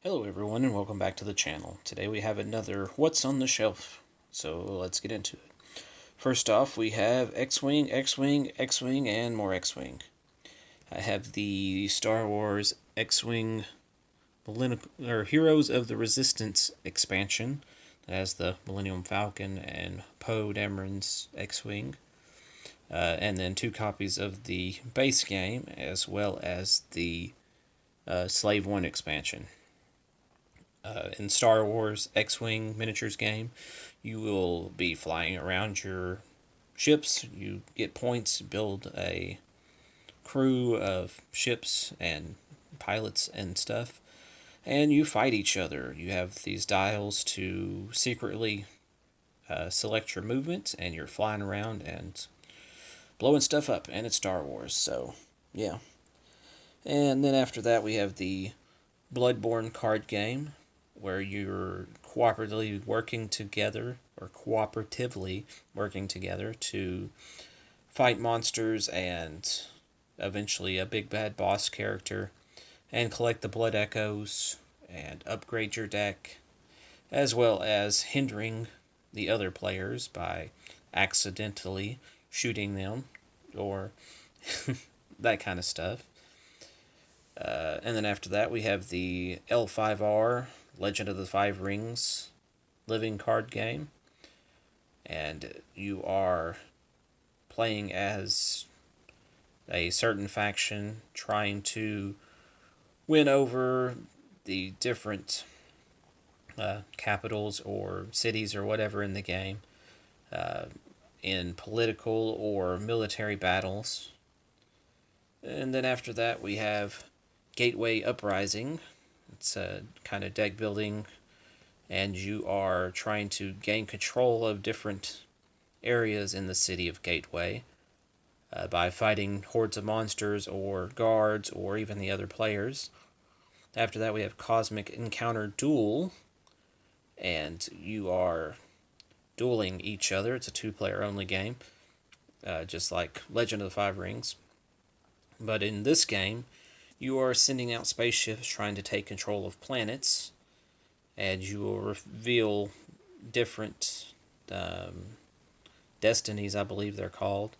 Hello everyone and welcome back to the channel. Today we have another What's on the Shelf. So let's get into it. First off, we have X-Wing, X-Wing, X-Wing, and more X-Wing. I have the Star Wars X-Wing Heroes of the Resistance expansion that has the Millennium Falcon and Poe Dameron's X-Wing. And then 2 copies of the base game as well as the Slave 1 expansion. In Star Wars X-Wing miniatures game, you will be flying around your ships. You get points, build a crew of ships and pilots and stuff, and you fight each other. You have these dials to secretly select your movements, and you're flying around and blowing stuff up, and it's Star Wars, so yeah. And then after that, we have the Bloodborne card game, where you're cooperatively working together to fight monsters and eventually a big bad boss character and collect the blood echoes and upgrade your deck, as well as hindering the other players by accidentally shooting them or that kind of stuff. And then after that, we have the L5R Legend of the Five Rings living card game. And you are playing as a certain faction trying to win over the different capitals or cities or whatever in the game in political or military battles. And then after that, we have Gateway Uprising. It's a kind of deck building, and you are trying to gain control of different areas in the city of Gateway by fighting hordes of monsters or guards or even the other players. After that, we have Cosmic Encounter Duel, and you are dueling each other. It's a 2-player only game, just like Legend of the Five Rings. But in this game, you are sending out spaceships trying to take control of planets, and you will reveal different destinies, I believe they're called,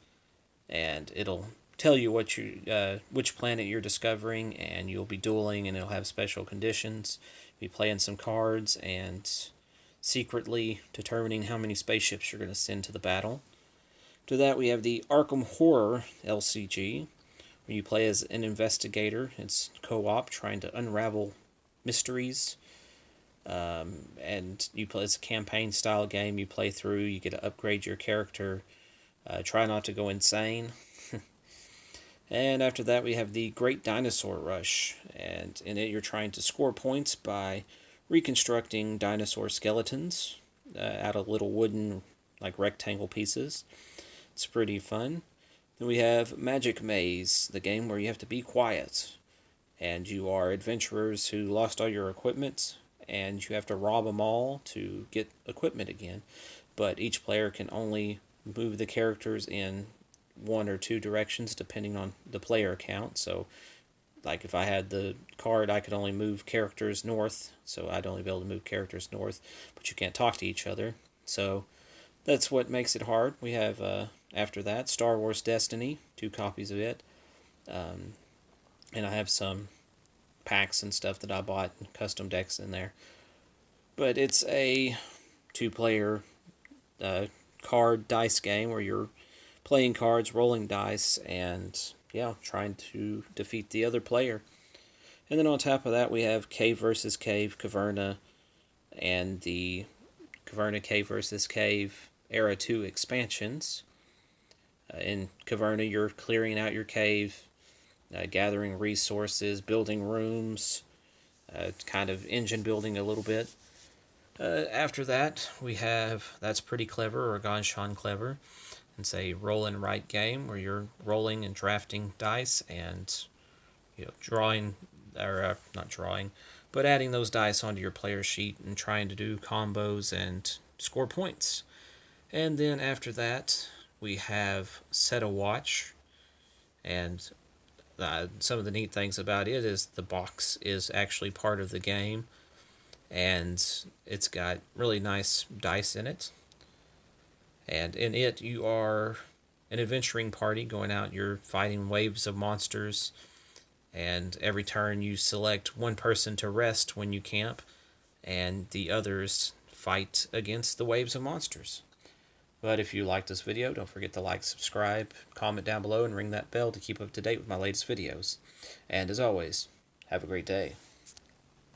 and it'll tell you which planet you're discovering, and you'll be dueling, and it'll have special conditions. You'll be playing some cards and secretly determining how many spaceships you're going to send to the battle. To that, we have the Arkham Horror LCG, where you play as an investigator. It's co-op, trying to unravel mysteries. And you play as a campaign-style game. You play through, you get to upgrade your character. Try not to go insane. And after that, we have the Great Dinosaur Rush. And in it, you're trying to score points by reconstructing dinosaur skeletons out of little wooden, like rectangle pieces. It's pretty fun. Then we have Magic Maze, the game where you have to be quiet. And you are adventurers who lost all your equipment, and you have to rob them all to get equipment again. But each player can only move the characters in 1 or 2 directions depending on the player count. So, like if I had the card, I could only move characters north, so I'd only be able to move characters north, but you can't talk to each other. So that's what makes it hard. We have, after that, Star Wars Destiny, 2 copies of it. And I have some packs and stuff that I bought, and custom decks in there. But it's a 2-player card dice game where you're playing cards, rolling dice, and trying to defeat the other player. And then on top of that, we have Cave vs. Cave, Caverna, and the Caverna Cave vs. Cave Era 2 expansions. In Caverna, you're clearing out your cave, gathering resources, building rooms, kind of engine building a little bit. After that, we have That's Pretty Clever, or Ganshan Clever. It's a roll and write game where you're rolling and drafting dice and drawing, or not drawing, but adding those dice onto your player sheet and trying to do combos and score points. And then after that, we have Set a Watch, and some of the neat things about it is the box is actually part of the game. and it's got really nice dice in it. And in it, you are an adventuring party going out. You're fighting waves of monsters, and every turn you select one person to rest when you camp, and the others fight against the waves of monsters. But if you like this video, don't forget to like, subscribe, comment down below, and ring that bell to keep up to date with my latest videos. And as always, have a great day.